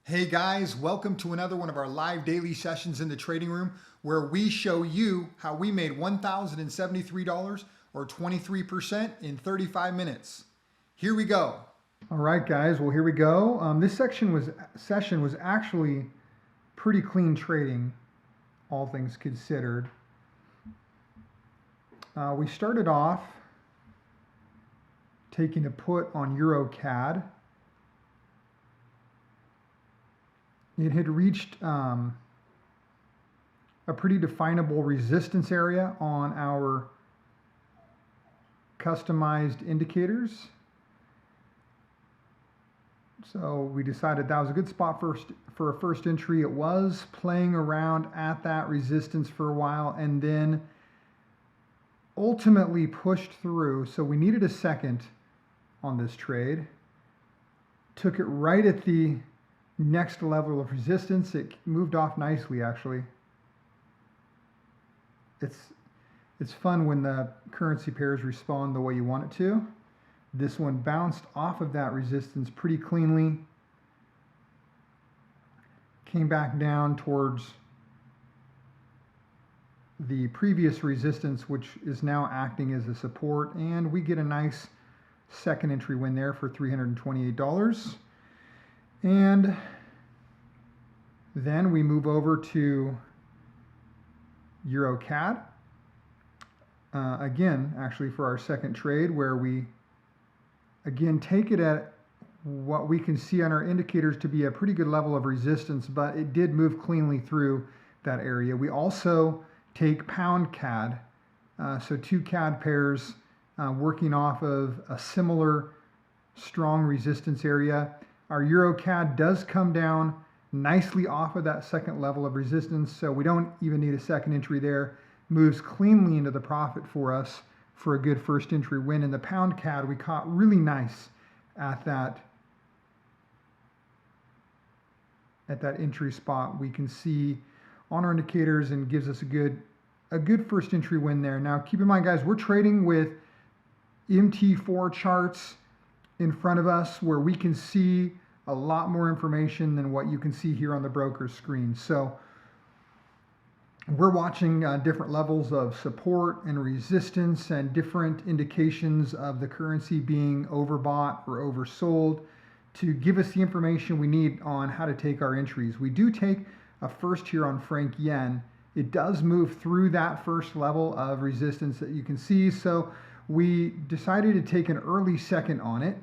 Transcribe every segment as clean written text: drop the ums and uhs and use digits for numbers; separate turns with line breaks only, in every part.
Hey guys, welcome to another one of our live daily sessions in the trading room where we show you how we made $1,073 or 23% in 35 minutes. Here we go. All right, guys. Well, here we go. This session was actually pretty clean trading, all things considered. We started off taking a put on Euro CAD. It had reached a pretty definable resistance area on our customized indicators. So we decided that was a good spot for a first entry. It was playing around at that resistance for a while and then ultimately pushed through. So we needed a second on this trade. Took it right at the next level of resistance. It moved off nicely, actually. It's fun when the currency pairs respond the way you want it to. This one bounced off of that resistance pretty cleanly. Came back down towards the previous resistance, which is now acting as a support, and we get a nice second entry win there for $328. And then we move over to Euro CAD. Again, actually for our second trade, where we again take it at what we can see on our indicators to be a pretty good level of resistance, but it did move cleanly through that area. We also take pound CAD, so two CAD pairs working off of a similar strong resistance area. Our Euro CAD does come down nicely off of that second level of resistance, so we don't even need a second entry there. Moves cleanly into the profit for us for a good first entry win. In the pound CAD, we caught really nice at that entry spot. We can see on our indicators and gives us a good first entry win there. Now keep in mind, guys, we're trading with MT4 charts in front of us where we can see a lot more information than what you can see here on the broker's screen. So we're watching different levels of support and resistance and different indications of the currency being overbought or oversold to give us the information we need on how to take our entries. We do take a first here on franc yen. It does move through that first level of resistance that you can see. So we decided to take an early second on it.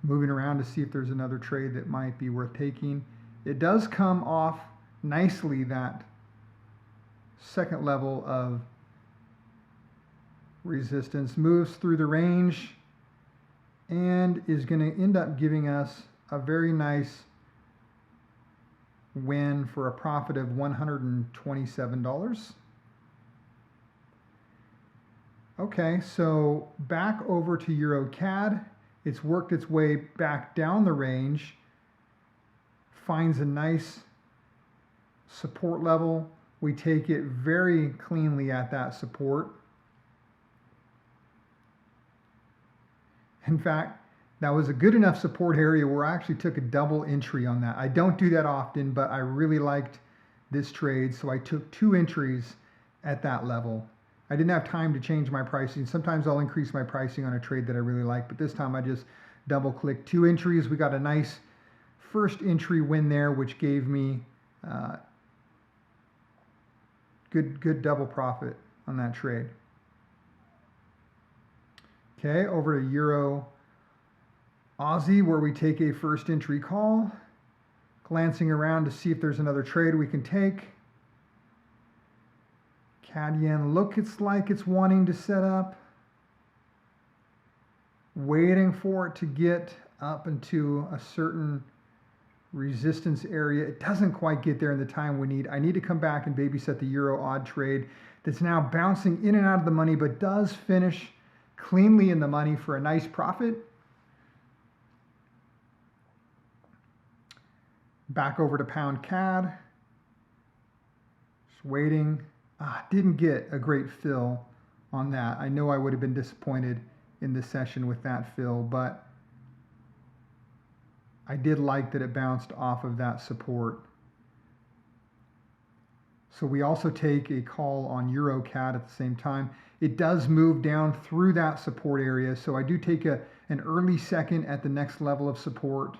Moving around to see if there's another trade that might be worth taking. It does come off nicely that second level of resistance, moves through the range, and is going to end up giving us a very nice win for a profit of $127. Okay, so back over to Euro CAD. It's worked its way back down the range, finds a nice support level. We take it very cleanly at that support. In fact, that was a good enough support area where I actually took a double entry on that. I don't do that often, but I really liked this trade, so I took two entries at that level. I didn't have time to change my pricing. Sometimes I'll increase my pricing on a trade that I really like, but this time I just double clicked two entries. We got a nice first entry win there, which gave me good double profit on that trade. Okay, over to Euro Aussie, where we take a first entry call, glancing around to see if there's another trade we can take. CAD yen looks like it's wanting to set up, waiting for it to get up into a certain resistance area. It doesn't quite get there in the time we need. I need to come back and babysit the Euro odd trade that's now bouncing in and out of the money, but does finish cleanly in the money for a nice profit. Back over to pound CAD, just waiting. Didn't get a great fill on that. I know I would have been disappointed in this session with that fill, but I did like that it bounced off of that support. So we also take a call on Euro CAD at the same time. It does move down through that support area, so I do take an early second at the next level of support.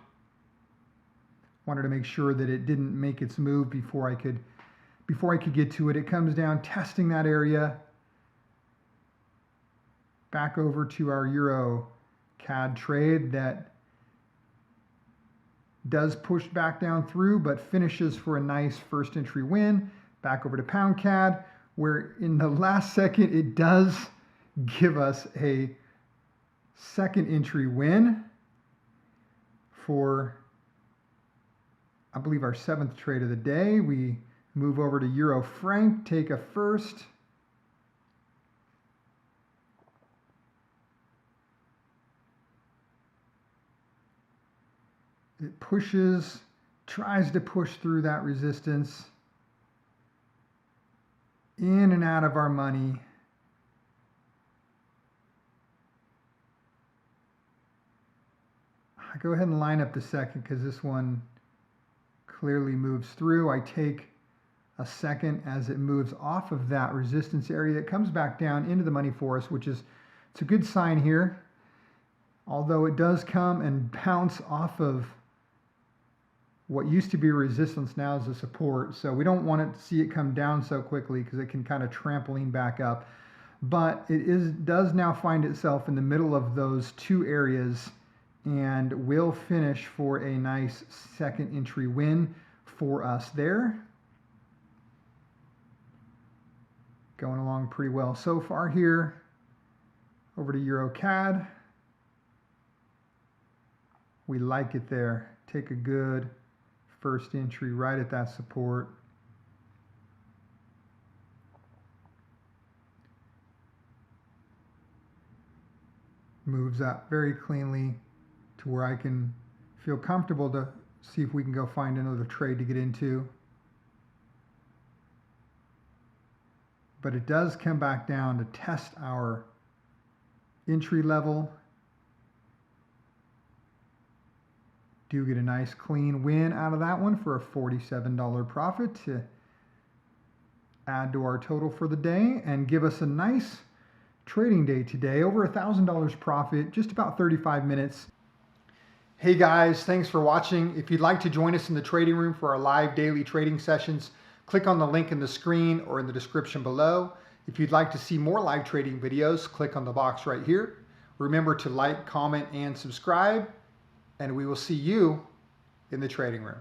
Wanted to make sure that it didn't make its move before I could get to it. It comes down, testing that area. Back over to our Euro CAD trade that does push back down through, but finishes for a nice first entry win. Back over to Pound CAD, where in the last second it does give us a second entry win for, I believe, our 7th trade of the day. We move over to Euro Franc, take a first. It pushes, tries to push through that resistance. In and out of our money. I go ahead and line up the second because this one clearly moves through. I take a second as it moves off of that resistance area. It comes back down into the money for us, which is, it's a good sign here. Although it does come and bounce off of what used to be resistance now is a support. So we don't want it to see it come down so quickly because it can kind of trampoline back up. But it does now find itself in the middle of those two areas and will finish for a nice second entry win for us there. Going along pretty well so far here. Over to Euro CAD. We like it there. Take a good first entry right at that support. Moves up very cleanly to where I can feel comfortable to see if we can go find another trade to get into. But it does come back down to test our entry level. Do get a nice clean win out of that one for a $47 profit to add to our total for the day and give us a nice trading day today. Over $1,000 profit, just about 35 minutes. Hey guys, thanks for watching. If you'd like to join us in the trading room for our live daily trading sessions, click on the link in the screen or in the description below. If you'd like to see more live trading videos, click on the box right here. Remember to like, comment, and subscribe. And we will see you in the trading room.